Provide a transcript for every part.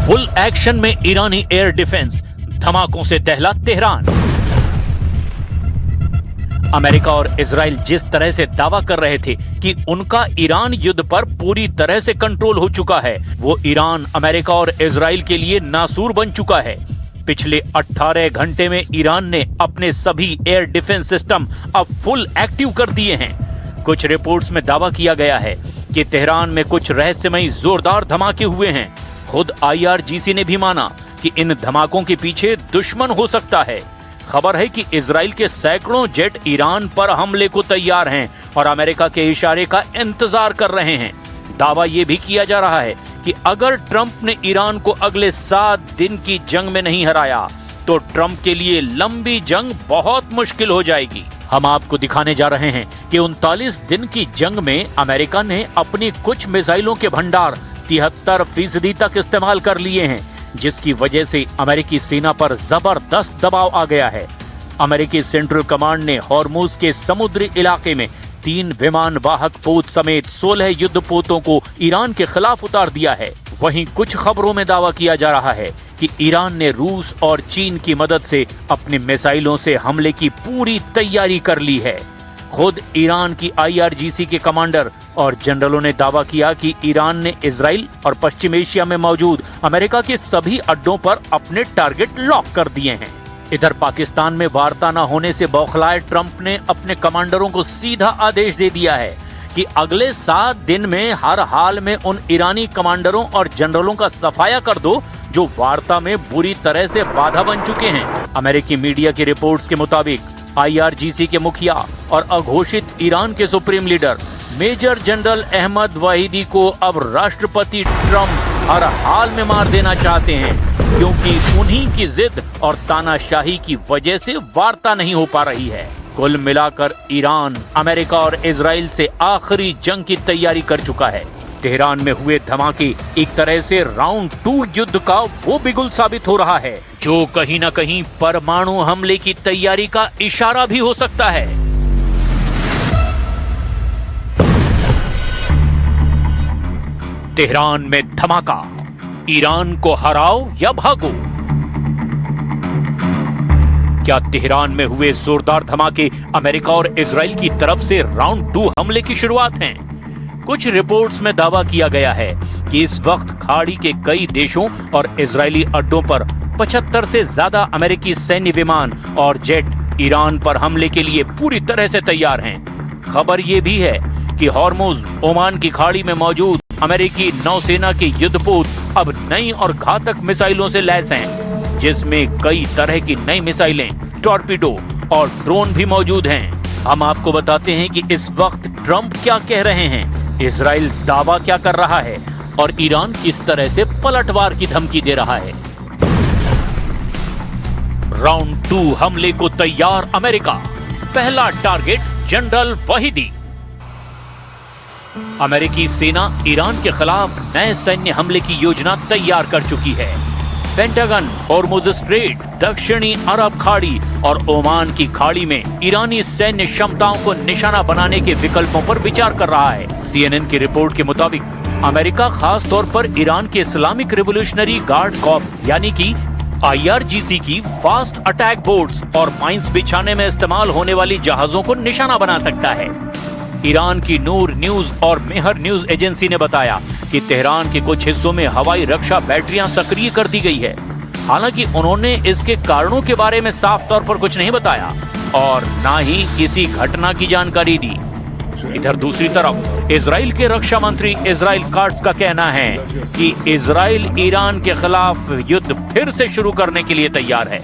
Full action में ईरानी air defence, धमाकों से दहला तेहरान। अमेरिका और इजराइल जिस तरह से दावा कर रहे थे कि उनका ईरान युद्ध पर पूरी तरह से कंट्रोल हो चुका है, वो ईरान अमेरिका और इजराइल के लिए नासूर बन चुका है। पिछले 18 घंटे में ईरान ने अपने सभी एयर डिफेंस सिस्टम अब फुल एक्टिव कर दिए हैं। कुछ रिपोर्ट्स में दावा किया गया है कि तेहरान में कुछ रहस्यमयी जोरदार धमाके हुए हैं। खुद IRGC ने भी माना कि इन धमाकों के पीछे दुश्मन हो सकता है। खबर है कि इजराइल के सैकड़ों जेट ईरान पर हमले को तैयार हैं और अमेरिका के इशारे का इंतजार कर रहे हैं। दावा यह भी किया जा रहा है कि अगर ट्रंप ने ईरान को अगले 7 दिन की जंग में नहीं हराया तो ट्रंप के लिए लंबी जंग बहुत मुश्किल हो जाएगी। हम आपको दिखाने जा रहे हैं कि 39 दिन की जंग में अमेरिका ने अपनी कुछ मिसाइलों के भंडार 73% तक इस्तेमाल कर लिए हैं, जिसकी वजह से अमेरिकी सेना पर जबरदस्त दबाव आ गया है। अमेरिकी सेंट्रल कमांड ने हॉर्मुज के समुद्री इलाके में 3 विमान वाहक पोत समेत 16 युद्धपोतों को ईरान के खिलाफ उतार दिया है। वहीं कुछ खबरों में दावा किया जा रहा है कि ईरान ने रूस और चीन की मदद से अपनी मिसाइलों से हमले की पूरी तैयारी कर ली है। खुद ईरान की IRGC के कमांडर और जनरलों ने दावा किया कि ईरान ने इजराइल और पश्चिम एशिया में मौजूद अमेरिका के सभी अड्डों पर अपने टारगेट लॉक कर दिए हैं। इधर पाकिस्तान में वार्ता न होने से बौखलाए ट्रंप ने अपने कमांडरों को सीधा आदेश दे दिया है कि अगले 7 दिन में हर हाल में उन ईरानी कमांडरों और जनरलों का सफाया कर दो जो वार्ता में बुरी तरह से बाधा बन चुके हैं। अमेरिकी मीडिया की रिपोर्ट्स के मुताबिक IRGC के मुखिया और अघोषित ईरान के supreme leader major general Ahmad Vahidi को अब राष्ट्रपति ट्रंप हर हाल में मार देना चाहते हैं, क्योंकि उन्हीं की जिद और तानाशाही की वजह से वार्ता नहीं हो पा रही है। कुल मिलाकर ईरान अमेरिका और इजराइल से आखिरी जंग की तैयारी कर चुका है। तेहरान में हुए धमाके एक तरह से राउंड 2 युद्ध का वो बिगुल साबित हो रहा है, जो कहीं न कहीं परमाणु हमले की तैयारी का इशारा भी हो सकता है। तेहरान में धमाका, ईरान को हराओ या भागो। क्या तेहरान में हुए जोरदार धमाके अमेरिका और इजराइल की तरफ से राउंड 2 हमले की शुरुआत हैं? कुछ रिपोर्ट्स में दावा किया गया है कि इस वक्त खाड़ी के कई देशों और इजरायली अड्डों पर 75 से ज्यादा अमेरिकी सैन्य विमान और जेट ईरान पर हमले के लिए पूरी तरह से तैयार हैं। खबर ये भी है कि हॉर्मुज ओमान की खाड़ी में मौजूद अमेरिकी नौसेना के युद्धपोत अब नई और घातक मिसाइलों से लैस हैं, जिसमें कई तरह की नई मिसाइलें, टॉर्पीडो और ड्रोन भी मौजूद हैं। हम आपको बताते हैं कि इस वक्त ट्रंप क्या कह रहे हैं, इजराइल दावा क्या कर रहा है और ईरान किस तरह से पलटवार की धमकी दे रहा है। राउंड 2 हमले को तैयार अमेरिका, पहला टारगेट जनरल वाहिदी। अमेरिकी सेना ईरान के खिलाफ नए सैन्य हमले की योजना तैयार कर चुकी है। पेंटागन हॉर्मुज स्ट्रेट, दक्षिणी अरब खाड़ी और ओमान की खाड़ी में ईरानी सैन्य क्षमताओं को निशाना बनाने के विकल्पों पर विचार कर रहा है। CNN की रिपोर्ट के मुताबिक अमेरिका खास तौर पर ईरान के इस्लामिक रिवोल्यूशनरी गार्ड कॉर्प्स यानी कि IRGC की फास्ट अटैक बोट्स और माइंस बिछाने में इस्तेमाल होने वाली जहाजों को निशाना बना सकता है। ईरान की नूर न्यूज और मेहर न्यूज एजेंसी ने बताया कि तेहरान के कुछ हिस्सों में हवाई रक्षा बैटरियां सक्रिय कर दी गई है। हालांकि उन्होंने इसके कारणों के बारे में साफ तौर पर कुछ नहीं बताया और ना ही किसी घटना की जानकारी दी। इधर दूसरी तरफ इजराइल के रक्षा मंत्री इजराइल काट्स का कहना है कि इजराइल ईरान के खिलाफ युद्ध फिर से शुरू करने के लिए तैयार है।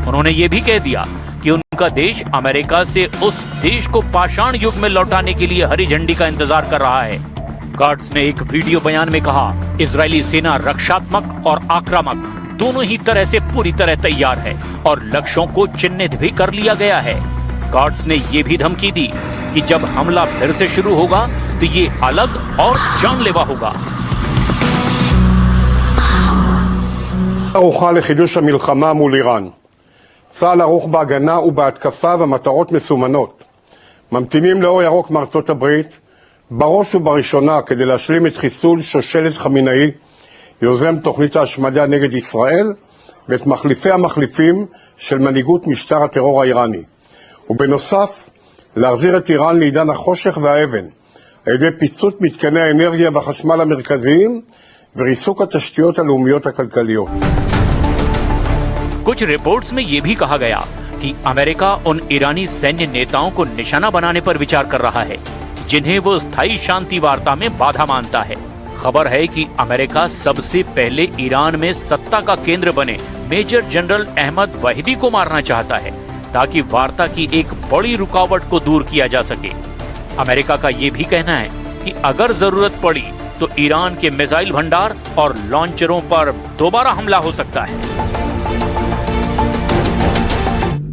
उन्होंने ये भी कह दिया कि उनका देश अमेरिका से उस देश को पाषाण युग में लौटाने के लिए हरी झंडी का इंतजार कर रहा है। काट्स ने एक वीडियो बयान में कहा, इजरायली सेना रक्षात्मक और आक्रामक दोनों ही तरह से पूरी तरह तैयार है और लक्ष्यों को चिन्हित भी कर लिया गया है। काट्स ने ये भी धमकी दी कि जब हमला फिर से शुरू होगा तो ये अलग और जानलेवा होगा। ערוכה לחידוש המלחמה מול איראן. צה"ל ערוך בהגנה ובהתקפה ומטרות מסומנות. ממתינים לאור ירוק מארצות הברית, בראש ובראשונה כדי להשלים את חיסול שושלת חמינאי, יוזם תוכנית ההשמדה נגד ישראל ואת מחליפי המחליפים של מנהיגות משטר הטרור האיראני. ובנוסף, להחזיר את איראן לעידן החושך והאבן, על ידי פיצוץ מתקני האנרגיה והחשמל המרכזיים וריסוק התשתיות הלאומיות הכלכליות. कुछ रिपोर्ट्स में यह भी कहा गया कि अमेरिका उन ईरानी सैन्य नेताओं को निशाना बनाने पर विचार कर रहा है जिन्हें वो स्थायी शांति वार्ता में बाधा मानता है। खबर है कि अमेरिका सबसे पहले ईरान में सत्ता का केंद्र बने मेजर जनरल अहमद वहीदी को मारना चाहता है ताकि वार्ता की एक बड़ी रुकावट को दूर किया जा सके। अमेरिका का ये भी कहना है कि अगर जरूरत पड़ी तो ईरान के मिसाइल भंडार और लॉन्चरों पर दोबारा हमला हो सकता है।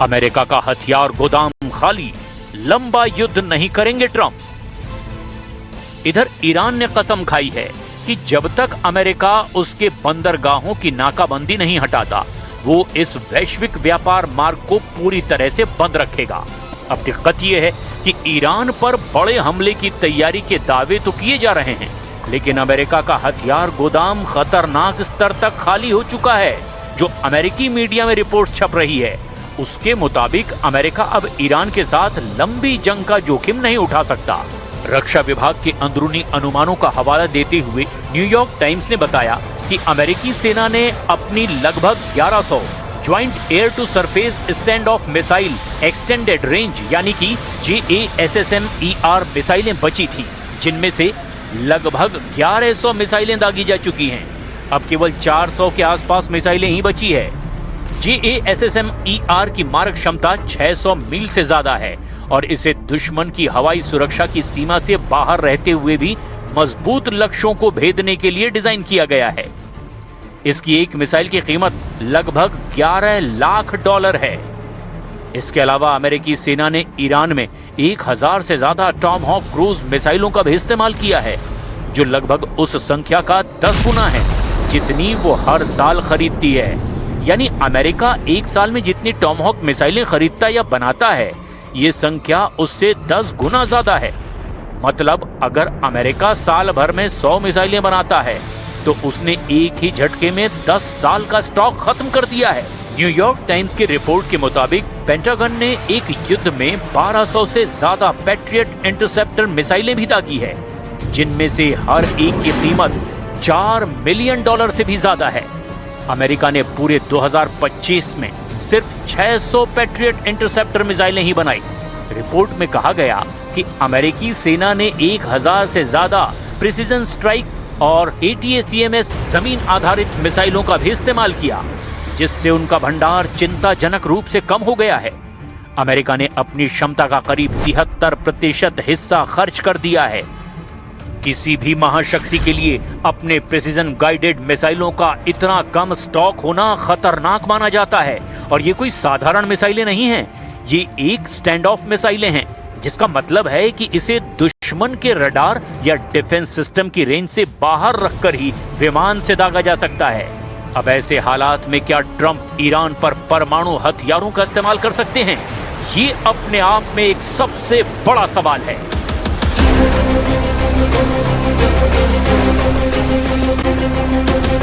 अमेरिका का हथियार गोदाम खाली, लंबा युद्ध नहीं करेंगे ट्रंप। इधर ईरान ने कसम खाई है कि जब तक अमेरिका उसके बंदरगाहों की नाकाबंदी नहीं हटाता वो इस वैश्विक व्यापार मार्ग को पूरी तरह से बंद रखेगा। अब दिक्कत यह है कि ईरान पर बड़े हमले की तैयारी के दावे तो किए जा रहे हैं, लेकिन अमेरिका का हथियार गोदाम खतरनाक स्तर तक खाली हो चुका है। जो अमेरिकी मीडिया में रिपोर्ट छप रही है उसके मुताबिक अमेरिका अब ईरान के साथ लंबी जंग का जोखिम नहीं उठा सकता। रक्षा विभाग के अंदरूनी अनुमानों का हवाला देते हुए न्यूयॉर्क टाइम्स ने बताया कि अमेरिकी सेना ने अपनी लगभग 1100 joint air to surface stand off missile extended range यानी कि JASSM-ER मिसाइलें बची थी, जिनमें से लगभग 1100 मिसाइलें दागी जा चुकी हैं। अब केवल 400 के आसपास मिसाइलें ही बची है। JASSM-ER की मारक क्षमता 600 मील से ज्यादा है और इसे दुश्मन की हवाई सुरक्षा की सीमा से बाहर रहते हुए भी मजबूत लक्ष्यों को भेदने के लिए डिजाइन किया गया है। इसकी एक मिसाइल की कीमत लगभग $11 लाख है। इसके अलावा अमेरिकी सेना ने ईरान में 1000 से ज्यादा टॉमहॉक क्रूज मिसाइलों का भी इस्तेमाल किया है, जो लगभग उस संख्या का 10 गुना है जितनी वो हर साल खरीदती है। यानी अमेरिका एक साल में जितनी टॉमहॉक मिसाइलें खरीदता या बनाता है, ये संख्या उससे 10 गुना ज्यादा है। मतलब अगर अमेरिका साल भर में 100 मिसाइलें बनाता है तो उसने एक ही झटके में 10 साल का स्टॉक खत्म कर दिया है। न्यूयॉर्क टाइम्स की रिपोर्ट के मुताबिक पेंटागन ने एक युद्ध में 1200 से ज्यादा पैट्रियट इंटरसेप्टर मिसाइलें भी दागी है, जिनमें से हर एक की कीमत $4 मिलियन से भी ज्यादा है। अमेरिका ने पूरे 2025 में सिर्फ 600 पैट्रियट इंटरसेप्टर मिसाइलें ही बनाई। रिपोर्ट में कहा गया कि अमेरिकी सेना ने 1000 से ज्यादा प्रिसीजन स्ट्राइक और ATACMS जमीन आधारित मिसाइलों का भी इस्तेमाल किया, जिससे उनका भंडार चिंताजनक रूप से कम हो गया है। अमेरिका ने अपनी क्षमता का करीब 73% हिस्सा खर्च कर दिया है। किसी भी महाशक्ति के लिए अपने प्रिसीजन गाइडेड मिसाइलों का इतना कम स्टॉक होना खतरनाक माना जाता है। और ये कोई साधारण मिसाइलें नहीं हैं, ये एक स्टैंड ऑफ मिसाइलें हैं, जिसका मतलब है कि इसे दुश्मन के रडार या डिफेंस सिस्टम की रेंज से बाहर रखकर ही विमान से दागा जा सकता है। अब ऐसे हालात में क्या ट्रंप ईरान पर परमाणु हथियारों का इस्तेमाल कर सकते हैं? ये अपने आप में एक सबसे बड़ा सवाल है।